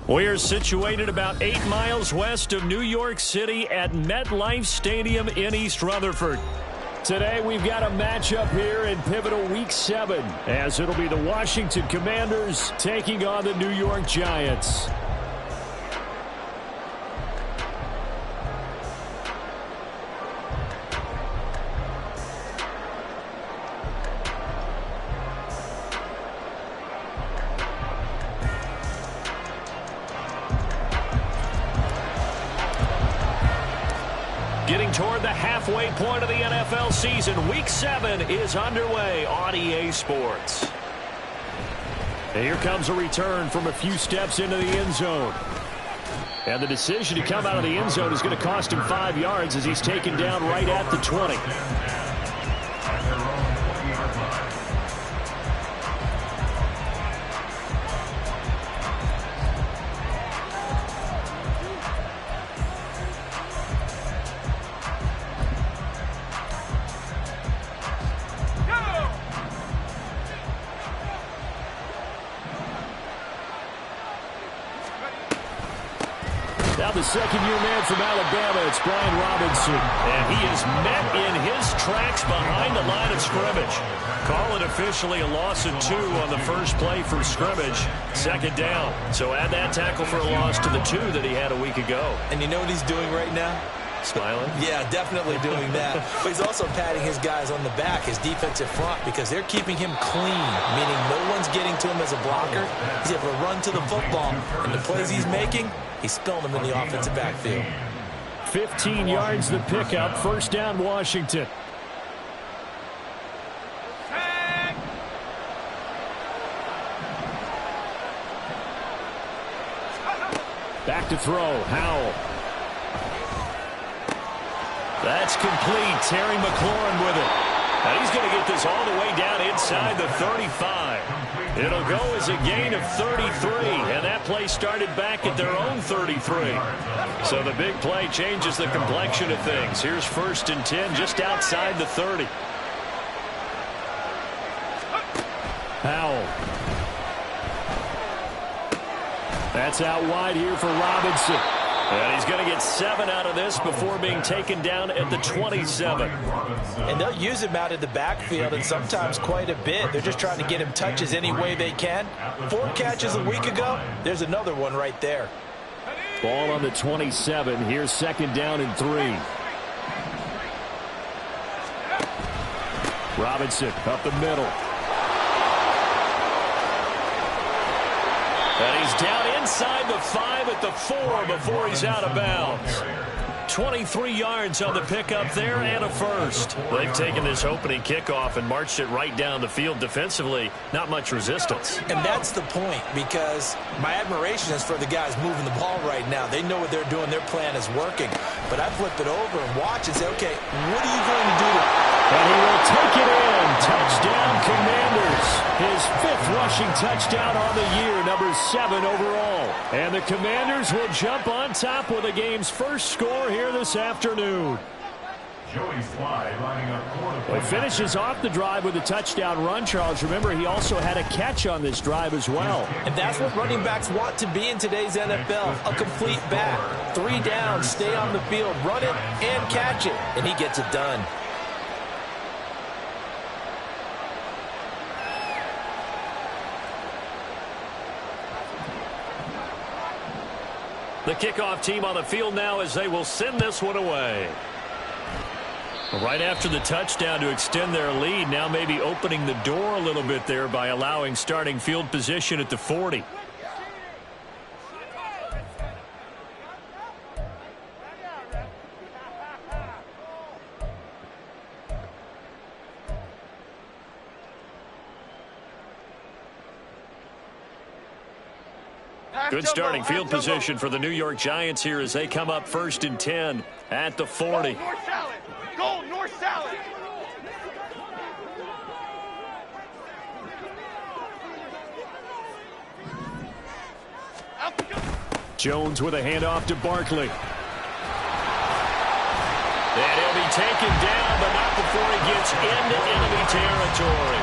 We are situated about 8 miles west of New York City at MetLife Stadium in East Rutherford. Today we've got a matchup here in pivotal Week 7, as it'll be the Washington Commanders taking on the New York Giants. Getting toward the halfway point of the NFL season, Week 7 is underway on EA Sports. And here comes a return from a few steps into the end zone. And the decision to come out of the end zone is going to cost him 5 yards as he's taken down right at the 20. Now the second-year man from Alabama, it's Brian Robinson. And he is met in his tracks behind the line of scrimmage. Call it officially a loss of 2 on the first play from scrimmage. Second down. So add that tackle for a loss to the 2 that he had a week ago. And you know what he's doing right now? Smiling? Yeah, definitely doing that. But he's also patting his guys on the back, his defensive front, because they're keeping him clean, meaning no one's getting to him as a blocker. He's able to run to the football. And the plays he's making, he's spilling them in the offensive backfield. 15 yards the pickup. First down, Washington. Back to throw. Howell. That's complete. Terry McLaurin with it. Now he's going to get this all the way down inside the 35. It'll go as a gain of 33, and that play started back at their own 33. So the big play changes the complexion of things. Here's 1st and 10 just outside the 30. Howell. That's out wide here for Robinson. And he's going to get 7 out of this before being taken down at the 27. And they'll use him out of the backfield, and sometimes quite a bit. They're just trying to get him touches any way they can. 4 catches a week ago. There's another one right there. Ball on the 27. Here's 2nd down and 3. Robinson up the middle. And he's down inside the 5 at the 4 before he's out of bounds. 23 yards on the pickup there and a first. They've taken this opening kickoff and marched it right down the field defensively. Not much resistance. And that's the point, because my admiration is for the guys moving the ball right now. They know what they're doing. Their plan is working. But I flip it over and watch and say, okay, what are you going to do? And he will take it in. Touchdown, Commanders. His 5th rushing touchdown on the year, number 7 overall. And the Commanders will jump on top with the game's first score here this afternoon. He finishes off the drive with a touchdown run, Charles. Remember, he also had a catch on this drive as well. And that's what running backs want to be in today's NFL, a complete back. 3 down, stay on the field, run it, and catch it. And he gets it done. The kickoff team on the field now as they will send this one away. Right after the touchdown to extend their lead, now maybe opening the door a little bit there by allowing starting field position at the 40. Good starting field position for the New York Giants here as they come up 1st and 10 at the 40. Go north salad. Go north salad. Jones with a handoff to Barkley. And he'll be taken down, but not before he gets into enemy territory.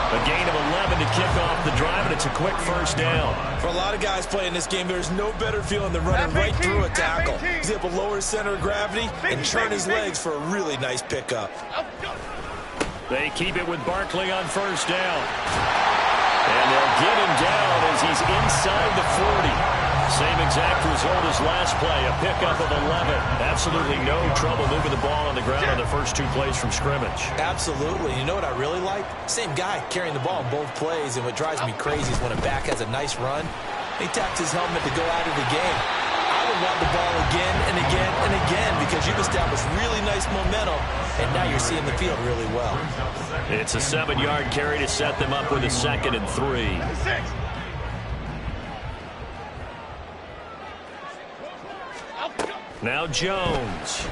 A gain of 11 to kick off the drive, and it's a quick first down. For a lot of guys playing this game, there's no better feeling than running right through a tackle. He's able to lower his center of gravity and turn his legs for a really nice pickup. They keep it with Barkley on first down. And they'll get him down as he's inside the 40. Same exact result as last play, a pickup of 11. Absolutely no trouble moving the ball on the ground on the first 2 plays from scrimmage. Absolutely. You know what I really like? Same guy carrying the ball in both plays, and what drives me crazy is when a back has a nice run, he taps his helmet to go out of the game. I would want the ball again and again and again because you've established really nice momentum, and now you're seeing the field really well. It's a 7-yard carry to set them up with a 2nd and 3. Now Jones.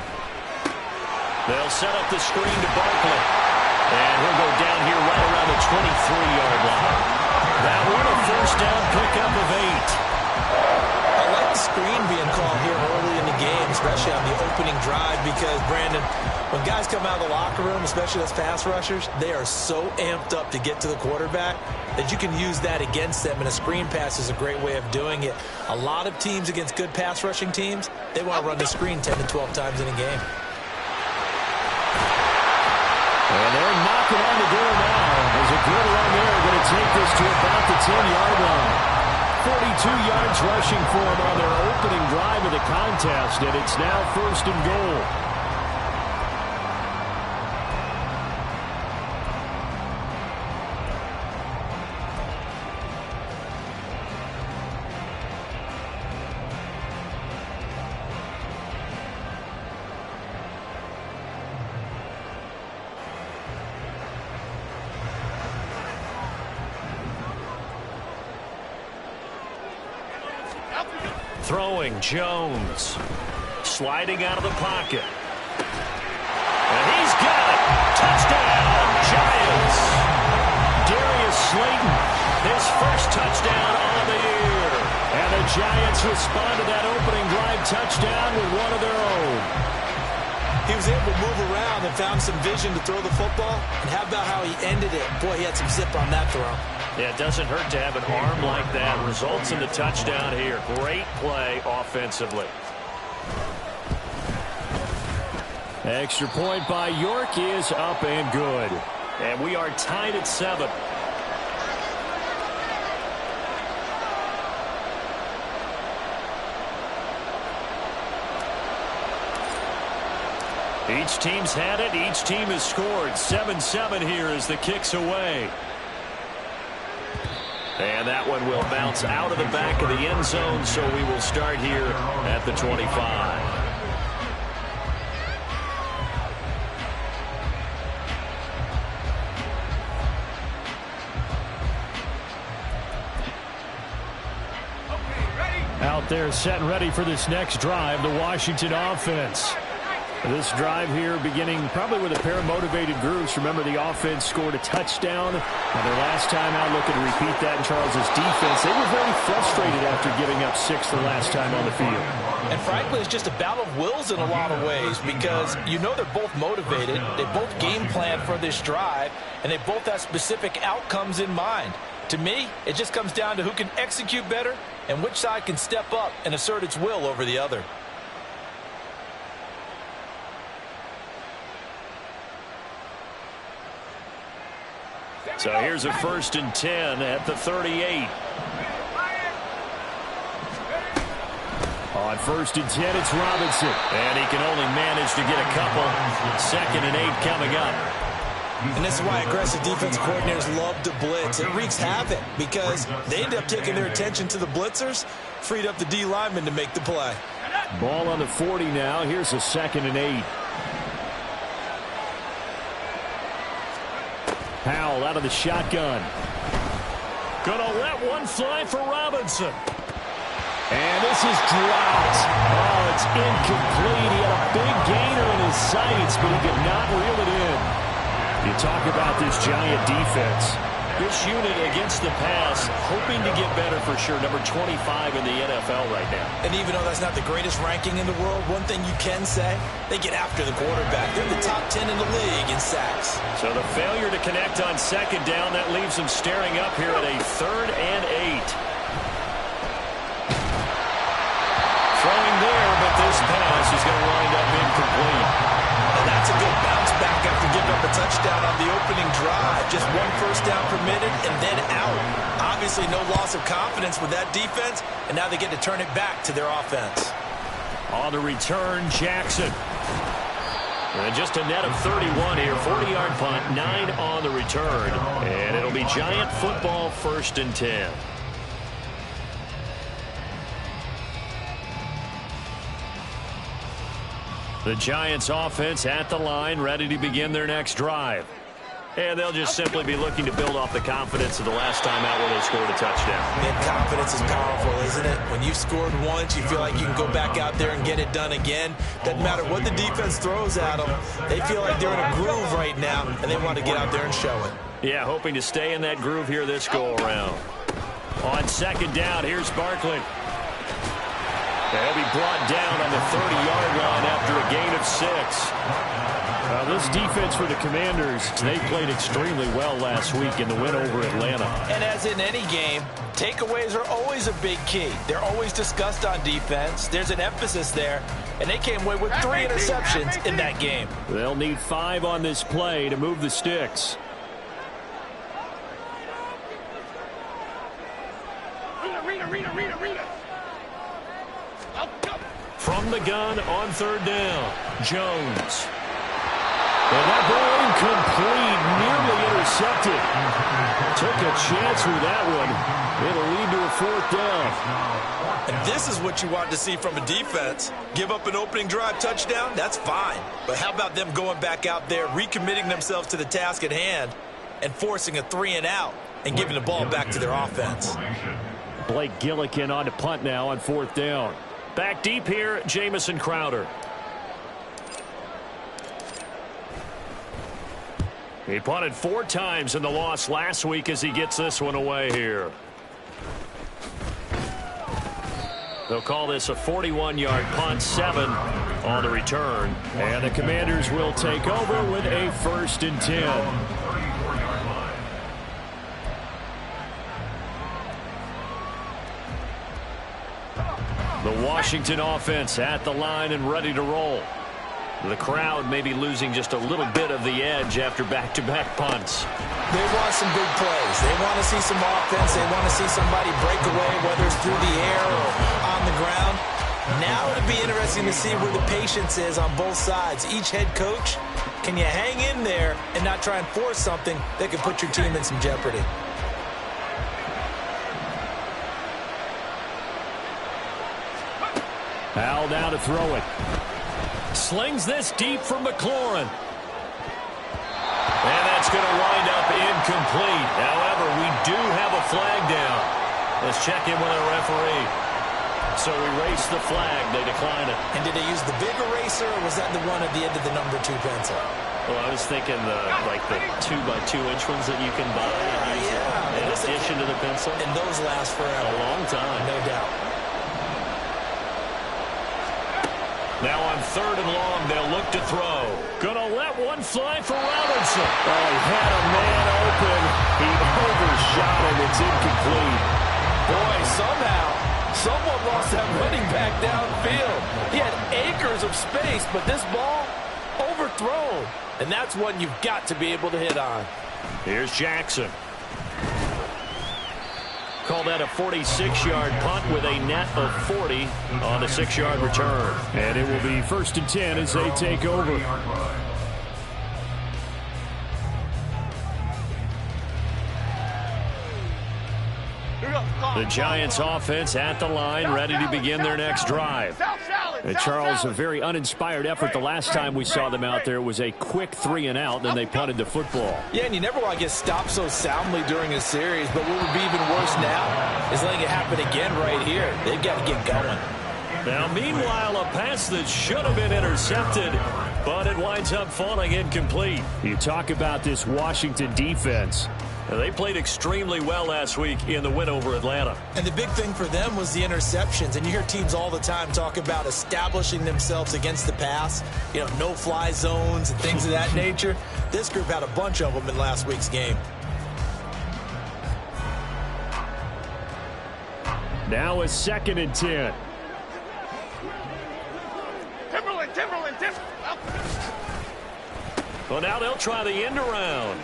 They'll set up the screen to Barkley. And he'll go down here right around the 23-yard line. That one a first down pickup of 8. I like the screen being called here early in the game, especially on the opening drive, because, Brandon, when guys come out of the locker room, especially those pass rushers, they are so amped up to get to the quarterback that you can use that against them, and a screen pass is a great way of doing it. A lot of teams against good pass rushing teams, they want to run the screen 10 to 12 times in a game. And they're knocking on the door now. There's a good run there, going to take this to about the 10-yard line. 42 yards rushing for him on their opening drive of the contest, and it's now 1st and goal. Throwing, Jones. Sliding out of the pocket. And he's got it. Touchdown, Giants. Darius Slayton, his first touchdown on the year. And the Giants respond to that opening drive touchdown with one of their own. He was able to move around and found some vision to throw the football. And how about how he ended it? Boy, he had some zip on that throw. Yeah, it doesn't hurt to have an arm like that. Results in the touchdown here. Great play offensively. Extra point by York is up and good. And we are tied at 7. Each team's had it. Each team has scored. 7-7 here as the kick's away. And that one will bounce out of the back of the end zone, so we will start here at the 25. Out there set and ready for this next drive, the Washington offense. This drive here beginning probably with a pair of motivated groups. Remember, the offense scored a touchdown. And their last time out, looking to repeat that in Charles's defense. They were very frustrated after giving up 6 the last time on the field. And frankly, it's just a battle of wills in a lot of ways because you know they're both motivated. They both game plan for this drive, and they both have specific outcomes in mind. To me, it just comes down to who can execute better and which side can step up and assert its will over the other. So here's a 1st and 10 at the 38. On 1st and 10, it's Robinson. And he can only manage to get a couple. 2nd and 8 coming up. And this is why aggressive defensive coordinators love to blitz. It wreaks havoc because they end up taking their attention to the blitzers, freed up the D lineman to make the play. Ball on the 40 now. Here's a 2nd and 8. Powell out of the shotgun. Gonna let one fly for Robinson. And this is dropped. Oh, it's incomplete. He had a big gainer in his sights, but he could not reel it in. You talk about this Giant defense. This unit against the pass, hoping to get better for sure. Number 25 in the NFL right now. And even though that's not the greatest ranking in the world, one thing you can say, they get after the quarterback. They're the top 10 in the league in sacks. So the failure to connect on second down, that leaves them staring up here at a 3rd and 8. Throwing there, but this pass is going to wind up incomplete. And that's a good bounce back after giving up a touchdown on the opening drive. Just 1 first down permitted and then out. Obviously no loss of confidence with that defense, and now they get to turn it back to their offense. On the return, Jackson. And just a net of 31 here. 40-yard punt, 9 on the return. And it'll be Giant football, 1st and 10. The Giants offense at the line, ready to begin their next drive. And they'll just simply be looking to build off the confidence of the last time out where they scored a touchdown. Man, confidence is powerful, isn't it? When you've scored once, you feel like you can go back out there and get it done again. Doesn't matter what the defense throws at them. They feel like they're in a groove right now, and they want to get out there and show it. Yeah, hoping to stay in that groove here this go-around. On second down, here's Barkley. They'll be brought down on the 30-yard line after a gain of 6. This defense for the Commanders, they played extremely well last week in the win over Atlanta. And as in any game, takeaways are always a big key. They're always discussed on defense. There's an emphasis there, and they came away with 3 interceptions in that game. They'll need 5 on this play to move the sticks. From the gun on 3rd down, Jones. And that ball incomplete, nearly intercepted. Took a chance with that one. It'll lead to a 4th down. And this is what you want to see from a defense. Give up an opening drive touchdown, that's fine. But how about them going back out there, recommitting themselves to the task at hand, and forcing a 3 and out, and giving the ball back to their offense. Blake Gillikin on to punt now on 4th down. Back deep here, Jamison Crowder. He punted 4 times in the loss last week as he gets this one away here. They'll call this a 41-yard punt, 7 on the return. And the Commanders will take over with a 1st and 10. The Washington offense at the line and ready to roll. The crowd may be losing just a little bit of the edge after back-to-back punts. They want some big plays. They want to see some offense. They want to see somebody break away, whether it's through the air or on the ground. Now it'll be interesting to see where the patience is on both sides. Each head coach, can you hang in there and not try and force something that could put your team in some jeopardy? Al down to throw it. Slings this deep for McLaurin. And that's going to wind up incomplete. However, we do have a flag down. Let's check in with our referee. So erase the flag. They decline it. And did they use the big eraser, or was that the one at the end of the number 2 pencil? Well, I was thinking like the 2x2 inch ones that you can buy and use in addition to the pencil. And those last forever. A long time. No doubt. Now on 3rd and long, they'll look to throw. Gonna let one fly for Robinson. Oh, he had a man open. He overshot him. It's incomplete. Boy, somehow, someone lost that running back downfield. He had acres of space, but this ball overthrown. And that's one you've got to be able to hit on. Here's Jackson. Call that a 46-yard punt with a net of 40 on a 6-yard return. And it will be 1st and 10 as they take over. The Giants offense at the line, ready to begin their next drive. South salad. Charles, a very uninspired effort. The last time we saw them out there was a quick 3-and-out, then they punted the football. Yeah, and you never want to get stopped so soundly during a series, but what would be even worse now is letting it happen again right here. They've got to get going. Now, meanwhile, a pass that should have been intercepted, but it winds up falling incomplete. You talk about this Washington defense. They played extremely well last week in the win over Atlanta. And the big thing for them was the interceptions. And you hear teams all the time talk about establishing themselves against the pass, you know, no-fly zones and things of that nature. This group had a bunch of them in last week's game. Now a 2nd and 10. Timberland. Well, now they'll try the end around.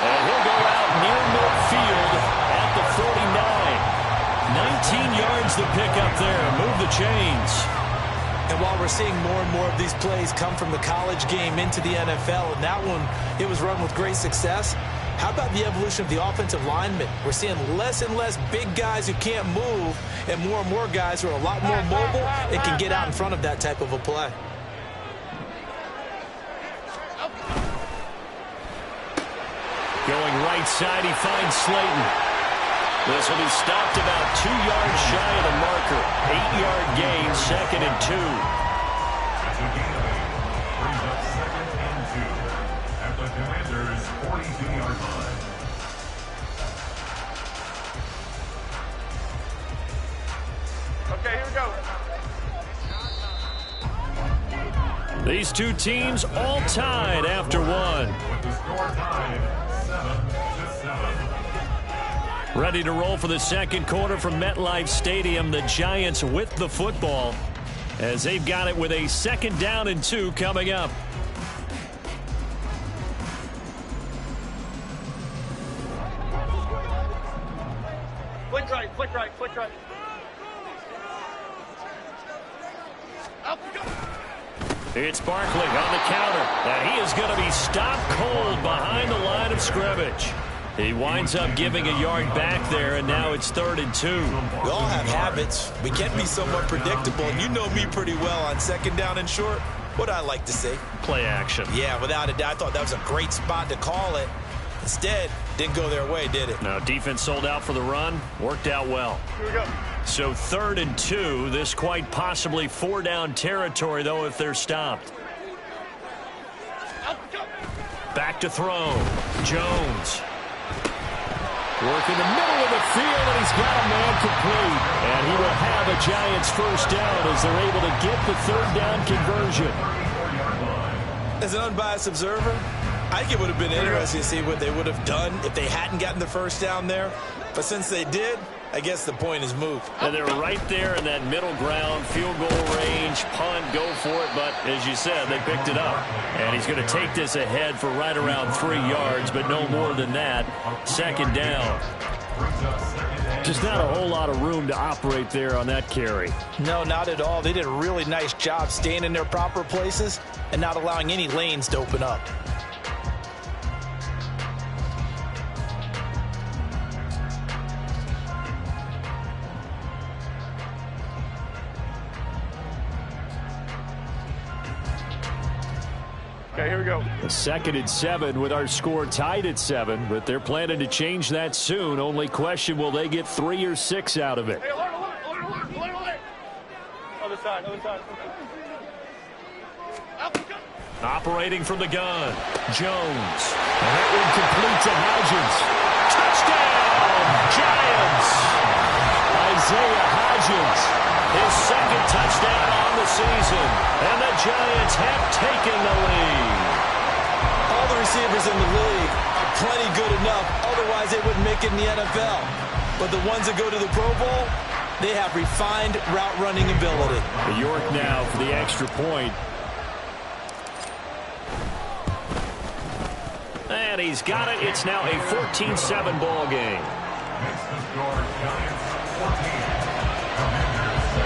And he'll go out near midfield at the 49. 19 yards to pick up there. Move the chains. And while we're seeing more and more of these plays come from the college game into the NFL, and that one, it was run with great success, how about the evolution of the offensive linemen? We're seeing less and less big guys who can't move and more guys who are a lot more mobile and can get out in front of that type of a play. Going right side, he finds Slayton. This will be stopped about 2 yards shy of the marker. 8-yard gain, 2nd and 2. Brings up 2nd and 2 at the Commanders' 42-yard line. Okay, here we go. These two teams all tied after one. With the score tied 7-7. Ready to roll for the second quarter from MetLife Stadium. The Giants with the football as they've got it with a 2nd down and 2 coming up. Flick right. Up, go. It's Barkley on the counter, and he is going to be stopped cold behind the line of scrimmage. He winds up giving a yard back there, and now it's 3rd and 2. We all have habits. We can be somewhat predictable, and you know me pretty well on 2nd down and short. What I like to say? Play action. Yeah, without a doubt. I thought that was a great spot to call it. Instead, didn't go their way, did it? Now, defense sold out for the run. Worked out well. Here we go. So 3rd and 2. This quite possibly 4-down territory, though, if they're stopped. Up, go. Back to throw. Jones. Working the middle of the field, and he's got a man complete. And he will have a Giants 1st down as they're able to get the 3rd down conversion. As an unbiased observer, I think it would have been interesting to see what they would have done if they hadn't gotten the 1st down there. But since they did, I guess the point is moot. And they're right there in that middle ground, field goal range, punt, go for it. But as you said, they picked it up. And he's going to take this ahead for right around 3 yards, but no more than that. 2nd down. Just not a whole lot of room to operate there on that carry. No, not at all. They did a really nice job staying in their proper places and not allowing any lanes to open up. Okay, here we go. A 2nd and 7 with our score tied at 7, but they're planning to change that soon. Only question, will they get 3 or 6 out of it? Hey, alert. Other side. Up, go. Operating from the gun, Jones. And that one complete to Hodgins. Touchdown, Giants! Isaiah Hodgins, his 2nd touchdown on the season. And the Giants have taken the lead. All the receivers in the league are plenty good enough. Otherwise, they wouldn't make it in the NFL. But the ones that go to the Pro Bowl, they have refined route running ability. York now for the extra point. And he's got it. It's now a 14-7 ball game. Makes the score Giants 14. Commanders 7.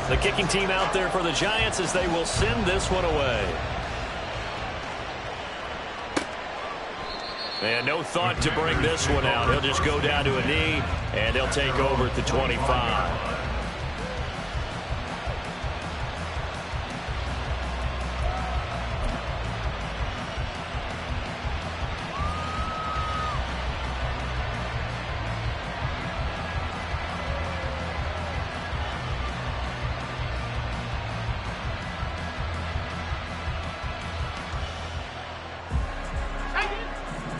The kicking team out there for the Giants as they will send this one away. And no thought to bring this one out. He'll just go down to a knee, and they'll take over at the 25.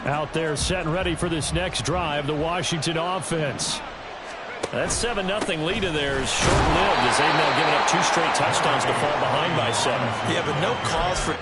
Out there set and ready for this next drive, the Washington offense. That 7-0 lead of theirs short-lived as they've now given up 2 straight touchdowns to fall behind by 7. Yeah, but no cause for